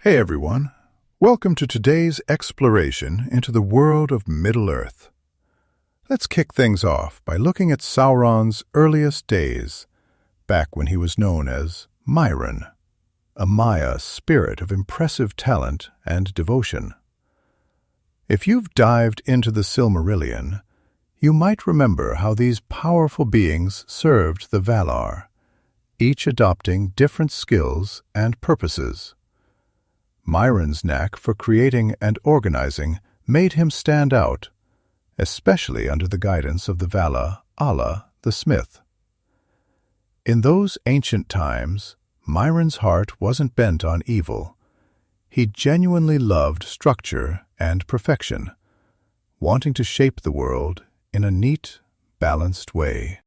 Hey everyone, welcome to today's exploration into the world of Middle-earth. Let's kick things off by looking at Sauron's earliest days, back when he was known as Mairon, a Maiar spirit of impressive talent and devotion. If you've dived into the Silmarillion, you might remember how these powerful beings served the Valar, each adopting different skills and purposes. Mairon's knack for creating and organizing made him stand out, especially under the guidance of the Vala Aulë the smith. In those ancient times, Mairon's heart wasn't bent on evil. He genuinely loved structure and perfection, wanting to shape the world in a neat, balanced way.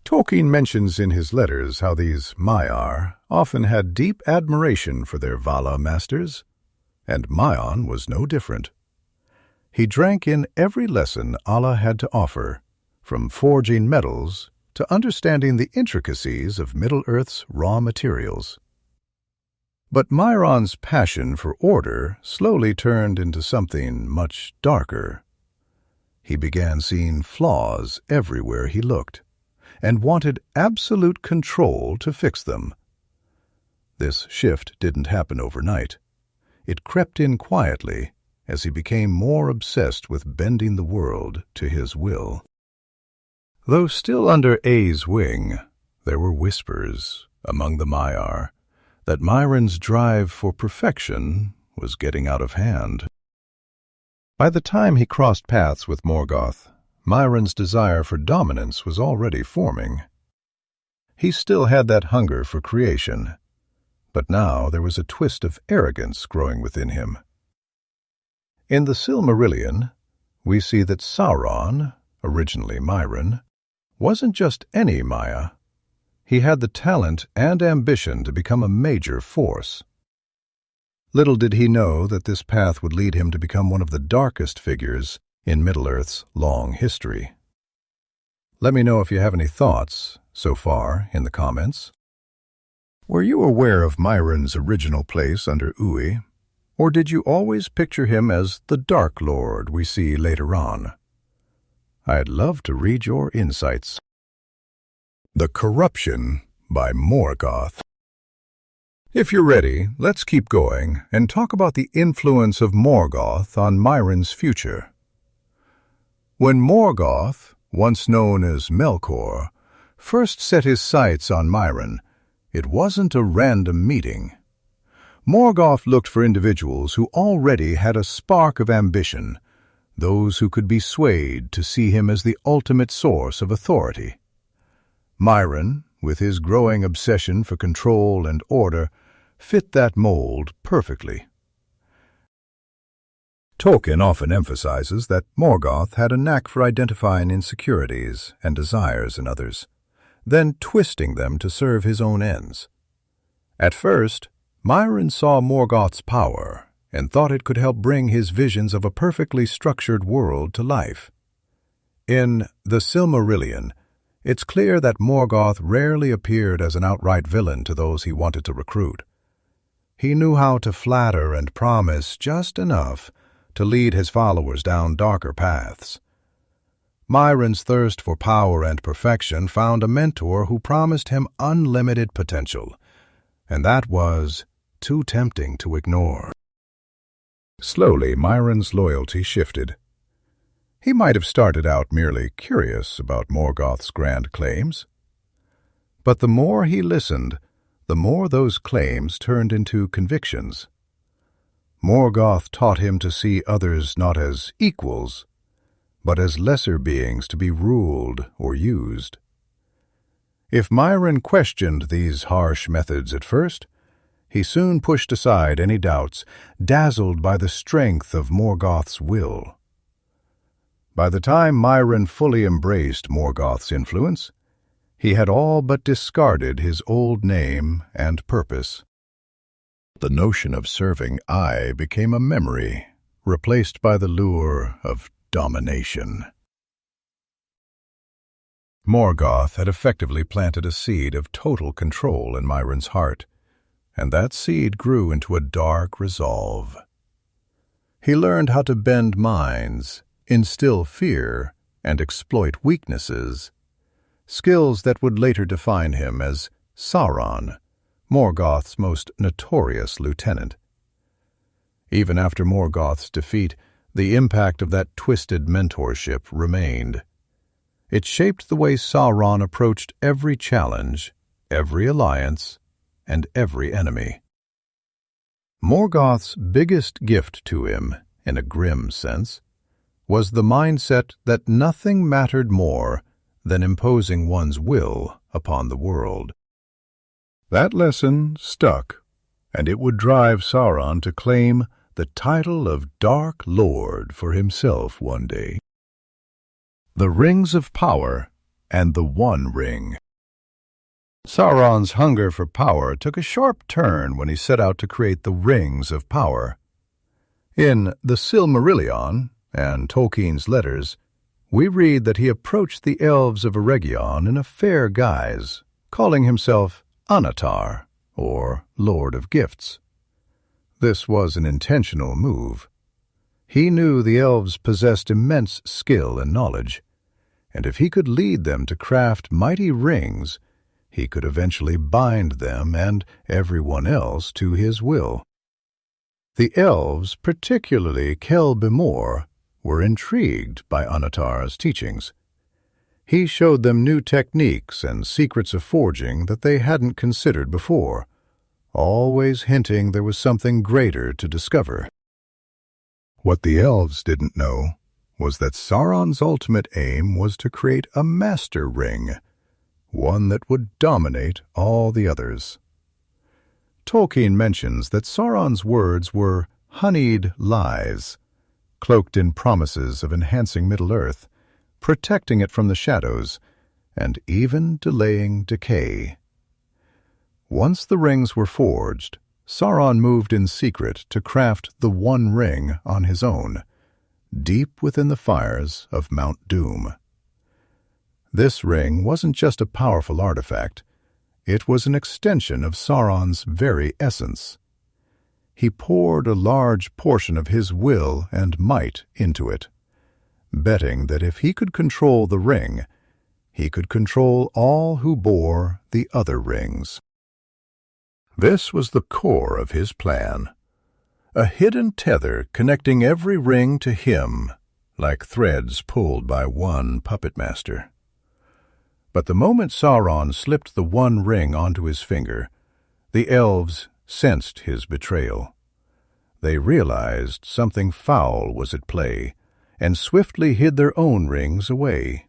Tolkien mentions in his letters how these Maiar often had deep admiration for their Vala masters, and Maion was no different. He drank in every lesson Aulë had to offer, from forging metals to understanding the intricacies of Middle-earth's raw materials. But Mairon's passion for order slowly turned into something much darker. He began seeing flaws everywhere he looked, and wanted absolute control to fix them. This shift didn't happen overnight. It crept in quietly as he became more obsessed with bending the world to his will. Though still under A's wing, there were whispers among the Maiar that Mairon's drive for perfection was getting out of hand. By the time he crossed paths with Morgoth, Mairon's desire for dominance was already forming. He still had that hunger for creation, but now there was a twist of arrogance growing within him. In the Silmarillion, we see that Sauron, originally Mairon, wasn't just any Maiar. He had the talent and ambition to become a major force. Little did he know that this path would lead him to become one of the darkest figures in Middle-earth's long history. Let me know if you have any thoughts so far in the comments. Were you aware of Mairon's original place under Uí, or did you always picture him as the Dark Lord we see later on? I'd love to read your insights. The Corruption by Morgoth. If you're ready, let's keep going and talk about the influence of Morgoth on Mairon's future. When Morgoth, once known as Melkor, first set his sights on Mairon, it wasn't a random meeting. Morgoth looked for individuals who already had a spark of ambition, those who could be swayed to see him as the ultimate source of authority. Mairon, with his growing obsession for control and order, fit that mold perfectly. Tolkien often emphasizes that Morgoth had a knack for identifying insecurities and desires in others, then twisting them to serve his own ends. At first, Mairon saw Morgoth's power and thought it could help bring his visions of a perfectly structured world to life. In The Silmarillion, it's clear that Morgoth rarely appeared as an outright villain to those he wanted to recruit. He knew how to flatter and promise just enough to lead his followers down darker paths. Mairon's thirst for power and perfection found a mentor who promised him unlimited potential, and that was too tempting to ignore. Slowly, Mairon's loyalty shifted. He might have started out merely curious about Morgoth's grand claims, but the more he listened, the more those claims turned into convictions. Morgoth taught him to see others not as equals, but as lesser beings to be ruled or used. If Mairon questioned these harsh methods at first, he soon pushed aside any doubts, dazzled by the strength of Morgoth's will. By the time Mairon fully embraced Morgoth's influence, he had all but discarded his old name and purpose. The notion of serving I became a memory, replaced by the lure of domination. Morgoth had effectively planted a seed of total control in Mairon's heart, and that seed grew into a dark resolve. He learned how to bend minds, instill fear, and exploit weaknesses, skills that would later define him as Sauron, Morgoth's most notorious lieutenant. Even after Morgoth's defeat, the impact of that twisted mentorship remained. It shaped the way Sauron approached every challenge, every alliance, and every enemy. Morgoth's biggest gift to him, in a grim sense, was the mindset that nothing mattered more than imposing one's will upon the world. That lesson stuck, and it would drive Sauron to claim the title of Dark Lord for himself one day. The Rings of Power and the One Ring. Sauron's hunger for power took a sharp turn when he set out to create the Rings of Power. In The Silmarillion and Tolkien's letters, we read that he approached the Elves of Eregion in a fair guise, calling himself Annatar, or Lord of Gifts. This was an intentional move. He knew the elves possessed immense skill and knowledge, and if he could lead them to craft mighty rings, he could eventually bind them and everyone else to his will. The elves, particularly Cel-Bimor, were intrigued by Annatar's teachings. He showed them new techniques and secrets of forging that they hadn't considered before, always hinting there was something greater to discover. What the elves didn't know was that Sauron's ultimate aim was to create a master ring, one that would dominate all the others. Tolkien mentions that Sauron's words were honeyed lies, cloaked in promises of enhancing Middle-earth, protecting it from the shadows, and even delaying decay. Once the rings were forged, Sauron moved in secret to craft the One Ring on his own, deep within the fires of Mount Doom. This ring wasn't just a powerful artifact, it was an extension of Sauron's very essence. He poured a large portion of his will and might into it, betting that if he could control the ring, he could control all who bore the other rings. This was the core of his plan, a hidden tether connecting every ring to him, like threads pulled by one puppet master. But the moment Sauron slipped the one ring onto his finger, the elves sensed his betrayal. They realized something foul was at play, and swiftly hid their own rings away.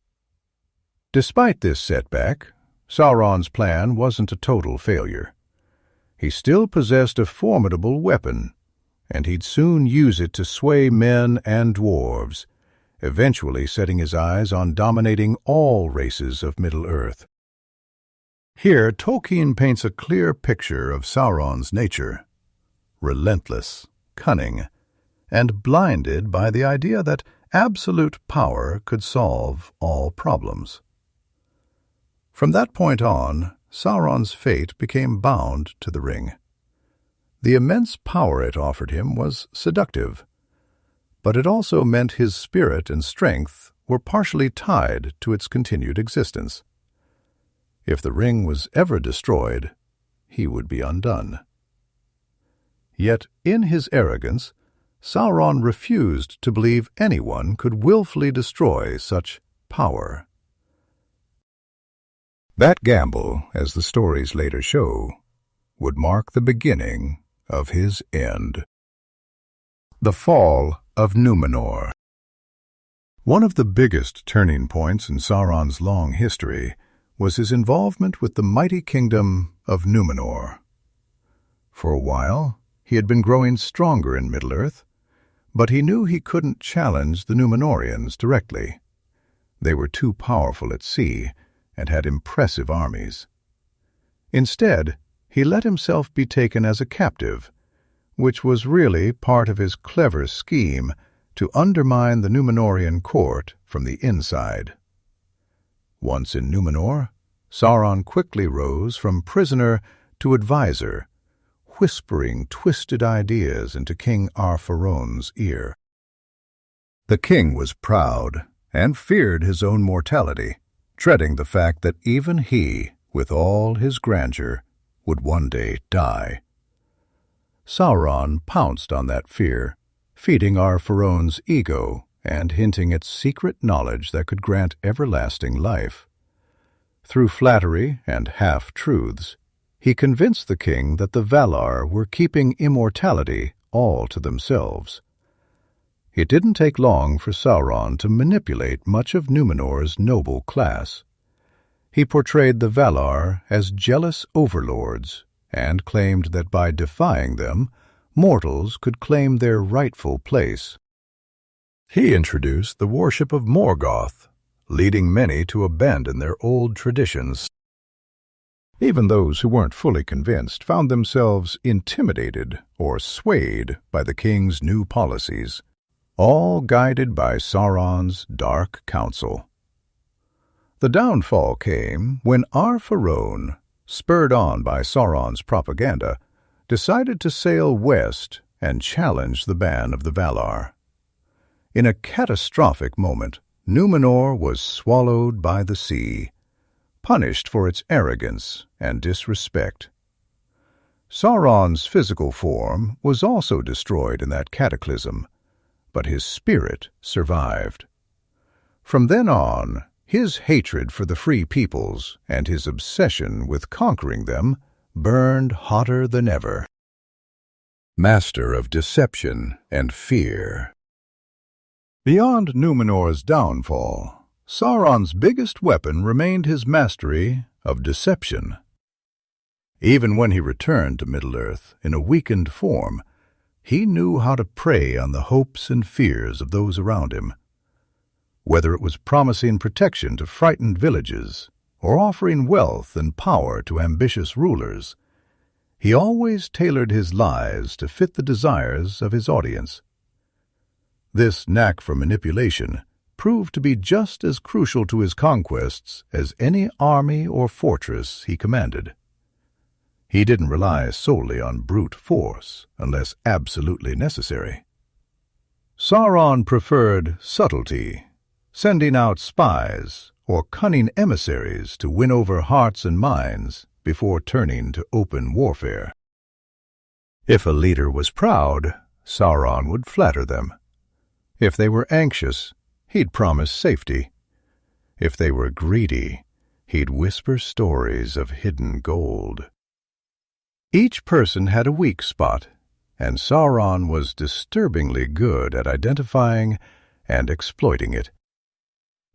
Despite this setback, Sauron's plan wasn't a total failure. He still possessed a formidable weapon, and he'd soon use it to sway men and dwarves, eventually setting his eyes on dominating all races of Middle-earth. Here, Tolkien paints a clear picture of Sauron's nature, relentless, cunning, and blinded by the idea that absolute power could solve all problems. From that point on, Sauron's fate became bound to the ring. The immense power it offered him was seductive, but it also meant his spirit and strength were partially tied to its continued existence. If the ring was ever destroyed, he would be undone. Yet, in his arrogance, Sauron refused to believe anyone could willfully destroy such power. That gamble, as the stories later show, would mark the beginning of his end. The fall of Númenor. One of the biggest turning points in Sauron's long history was his involvement with the mighty kingdom of Númenor. For a while, he had been growing stronger in Middle-earth, but he knew he couldn't challenge the Númenorians directly. They were too powerful at sea and had impressive armies. Instead, he let himself be taken as a captive, which was really part of his clever scheme to undermine the Númenorian court from the inside. Once in Númenor, Sauron quickly rose from prisoner to advisor, whispering twisted ideas into King Ar-Pharon's ear. The king was proud and feared his own mortality, dreading the fact that even he, with all his grandeur, would one day die. Sauron pounced on that fear, feeding Ar-Pharon's ego and hinting at secret knowledge that could grant everlasting life. Through flattery and half-truths, he convinced the king that the Valar were keeping immortality all to themselves. It didn't take long for Sauron to manipulate much of Númenor's noble class. He portrayed the Valar as jealous overlords and claimed that by defying them, mortals could claim their rightful place. He introduced the worship of Morgoth, leading many to abandon their old traditions. Even those who weren't fully convinced found themselves intimidated or swayed by the king's new policies, all guided by Sauron's dark counsel. The downfall came when Ar-Pharon, spurred on by Sauron's propaganda, decided to sail west and challenge the ban of the Valar. In a catastrophic moment, Númenor was swallowed by the sea, punished for its arrogance and disrespect. Sauron's physical form was also destroyed in that cataclysm, but his spirit survived. From then on, his hatred for the free peoples and his obsession with conquering them burned hotter than ever. Master of deception and fear. Beyond Númenor's downfall, Sauron's biggest weapon remained his mastery of deception. Even when he returned to Middle-earth in a weakened form, he knew how to prey on the hopes and fears of those around him. Whether it was promising protection to frightened villages or offering wealth and power to ambitious rulers, he always tailored his lies to fit the desires of his audience. This knack for manipulation proved to be just as crucial to his conquests as any army or fortress he commanded. He didn't rely solely on brute force unless absolutely necessary. Sauron preferred subtlety, sending out spies or cunning emissaries to win over hearts and minds before turning to open warfare. If a leader was proud, Sauron would flatter them. If they were anxious, he'd promise safety. If they were greedy, he'd whisper stories of hidden gold. Each person had a weak spot, and Sauron was disturbingly good at identifying and exploiting it.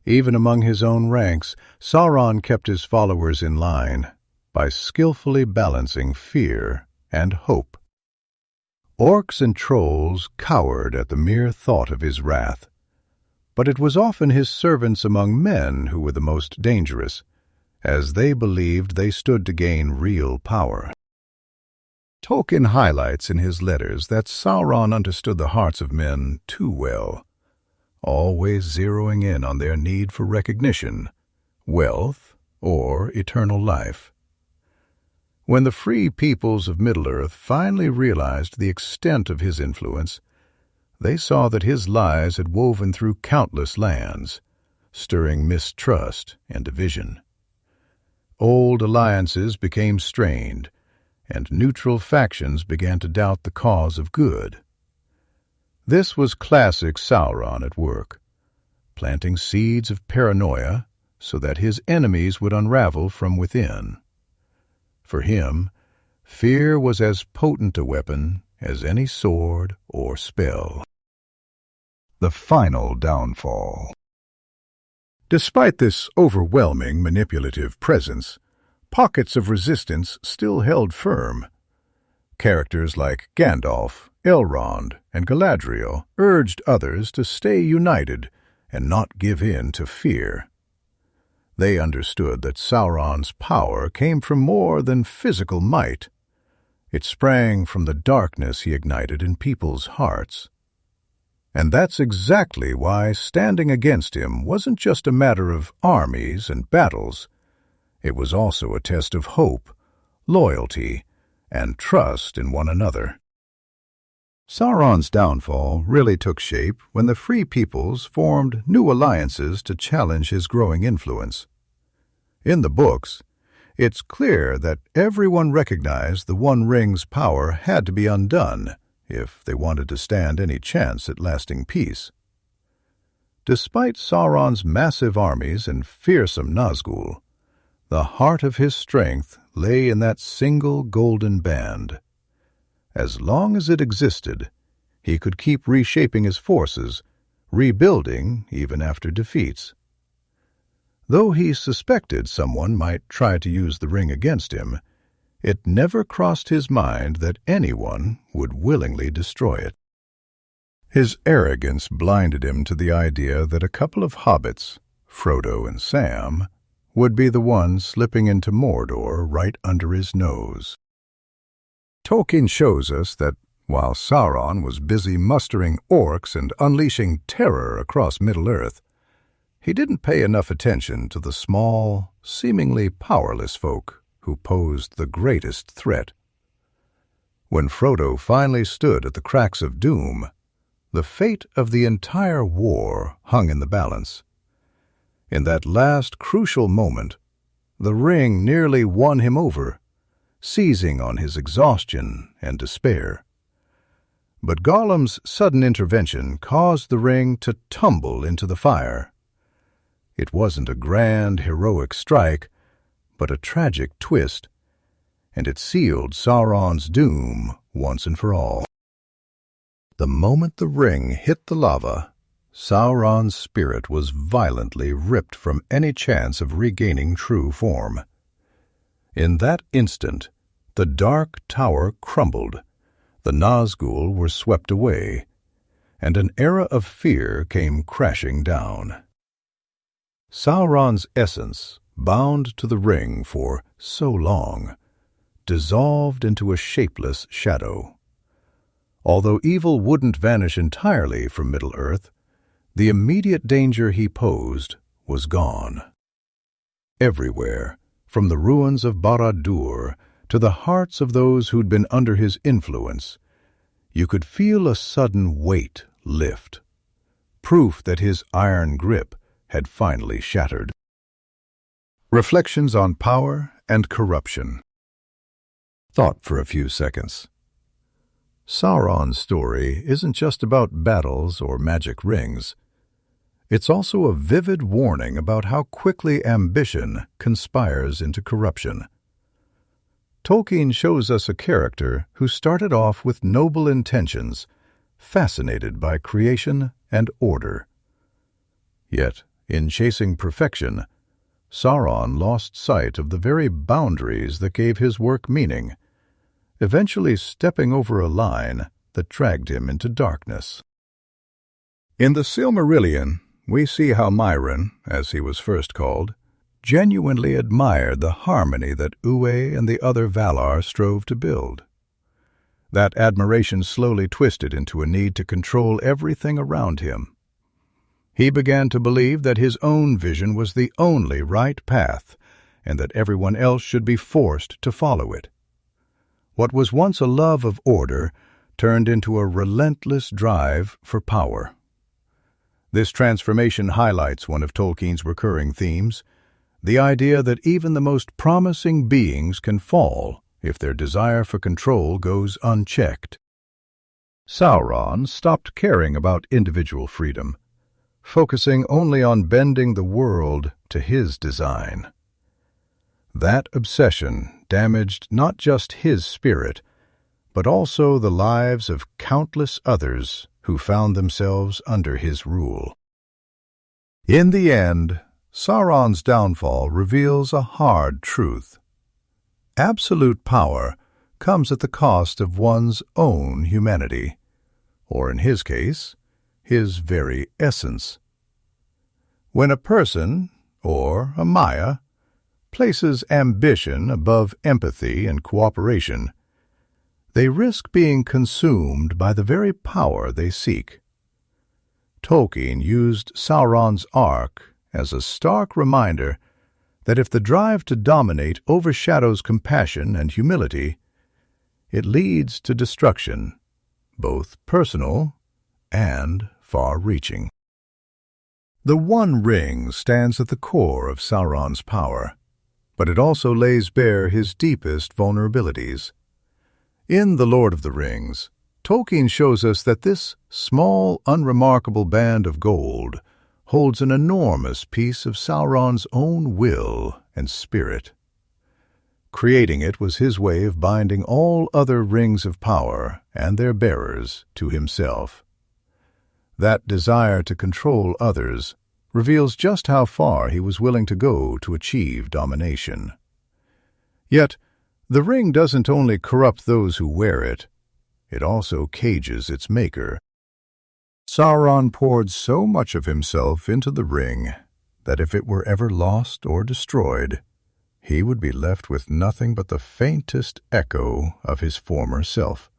Even among his own ranks, Sauron kept his followers in line by skillfully balancing fear and hope. Orcs and trolls cowered at the mere thought of his wrath, but it was often his servants among men who were the most dangerous, as they believed they stood to gain real power. Tolkien highlights in his letters that Sauron understood the hearts of men too well, always zeroing in on their need for recognition, wealth, or eternal life. When the free peoples of Middle-earth finally realized the extent of his influence, they saw that his lies had woven through countless lands, stirring mistrust and division. Old alliances became strained, and neutral factions began to doubt the cause of good. This was classic Sauron at work, planting seeds of paranoia so that his enemies would unravel from within. For him, fear was as potent a weapon as any sword or spell. The final downfall. Despite this overwhelming manipulative presence, pockets of resistance still held firm. Characters like Gandalf, Elrond, and Galadriel urged others to stay united and not give in to fear. They understood that Sauron's power came from more than physical might. It sprang from the darkness he ignited in people's hearts. And that's exactly why standing against him wasn't just a matter of armies and battles. It was also a test of hope, loyalty, and trust in one another. Sauron's downfall really took shape when the Free Peoples formed new alliances to challenge his growing influence. In the books, it's clear that everyone recognized the One Ring's power had to be undone if they wanted to stand any chance at lasting peace. Despite Sauron's massive armies and fearsome Nazgûl, the heart of his strength lay in that single golden band. As long as it existed, he could keep reshaping his forces, rebuilding even after defeats. Though he suspected someone might try to use the ring against him, it never crossed his mind that anyone would willingly destroy it. His arrogance blinded him to the idea that a couple of hobbits, Frodo and Sam, would be the ones slipping into Mordor right under his nose. Tolkien shows us that while Sauron was busy mustering orcs and unleashing terror across Middle-earth, he didn't pay enough attention to the small, seemingly powerless folk who posed the greatest threat. When Frodo finally stood at the cracks of doom, the fate of the entire war hung in the balance. In that last crucial moment, the ring nearly won him over, seizing on his exhaustion and despair. But Gollum's sudden intervention caused the ring to tumble into the fire. It wasn't a grand, heroic strike, but a tragic twist, and it sealed Sauron's doom once and for all. The moment the ring hit the lava, Sauron's spirit was violently ripped from any chance of regaining true form. In that instant, the Dark Tower crumbled, the Nazgûl were swept away, and an era of fear came crashing down. Sauron's essence, bound to the ring for so long, dissolved into a shapeless shadow. Although evil wouldn't vanish entirely from Middle-earth, the immediate danger he posed was gone. Everywhere, from the ruins of Barad-dûr to the hearts of those who'd been under his influence, you could feel a sudden weight lift, proof that his iron grip had finally shattered. Reflections on Power and Corruption. Thought for a few seconds. Sauron's story isn't just about battles or magic rings. It's also a vivid warning about how quickly ambition conspires into corruption. Tolkien shows us a character who started off with noble intentions, fascinated by creation and order. Yet, in chasing perfection, Sauron lost sight of the very boundaries that gave his work meaning, eventually stepping over a line that dragged him into darkness. In the Silmarillion, we see how Mairon, as he was first called, genuinely admired the harmony that Uwe and the other Valar strove to build. That admiration slowly twisted into a need to control everything around him. He began to believe that his own vision was the only right path, and that everyone else should be forced to follow it. What was once a love of order turned into a relentless drive for power. This transformation highlights one of Tolkien's recurring themes, the idea that even the most promising beings can fall if their desire for control goes unchecked. Sauron stopped caring about individual freedom, focusing only on bending the world to his design. That obsession damaged not just his spirit, but also the lives of countless others who found themselves under his rule. In the end, Sauron's downfall reveals a hard truth. Absolute power comes at the cost of one's own humanity, or in his case, his very essence. When a person, or a Maiar, places ambition above empathy and cooperation, they risk being consumed by the very power they seek. Tolkien used Sauron's arc as a stark reminder that if the drive to dominate overshadows compassion and humility, it leads to destruction, both personal and far-reaching. The One Ring stands at the core of Sauron's power, but it also lays bare his deepest vulnerabilities. In The Lord of the Rings, Tolkien shows us that this small, unremarkable band of gold holds an enormous piece of Sauron's own will and spirit. Creating it was his way of binding all other rings of power and their bearers to himself. That desire to control others reveals just how far he was willing to go to achieve domination. Yet, the ring doesn't only corrupt those who wear it, it also cages its maker. Sauron poured so much of himself into the ring that if it were ever lost or destroyed, he would be left with nothing but the faintest echo of his former self.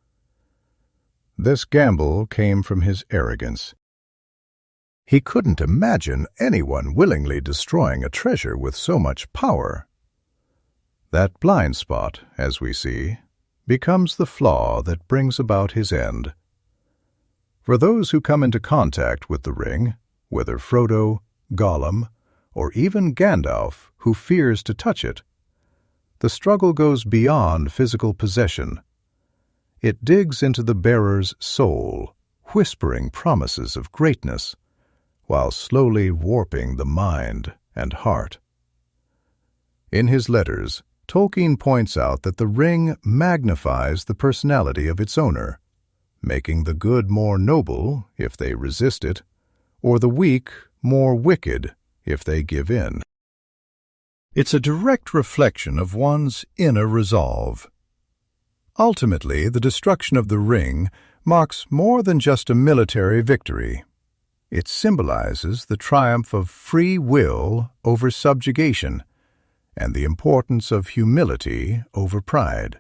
This gamble came from his arrogance. He couldn't imagine anyone willingly destroying a treasure with so much power. That blind spot, as we see, becomes the flaw that brings about his end. For those who come into contact with the ring, whether Frodo, Gollum, or even Gandalf, who fears to touch it, the struggle goes beyond physical possession. It digs into the bearer's soul, whispering promises of greatness, while slowly warping the mind and heart. In his letters, Tolkien points out that the ring magnifies the personality of its owner, making the good more noble if they resist it, or the weak more wicked if they give in. It's a direct reflection of one's inner resolve. Ultimately, the destruction of the ring marks more than just a military victory. It symbolizes the triumph of free will over subjugation and the importance of humility over pride.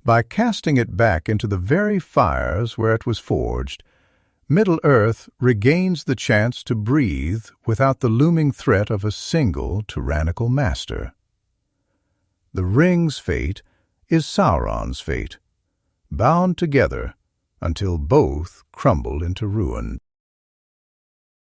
By casting it back into the very fires where it was forged, Middle-earth regains the chance to breathe without the looming threat of a single tyrannical master. The ring's fate is Sauron's fate, bound together until both crumble into ruin.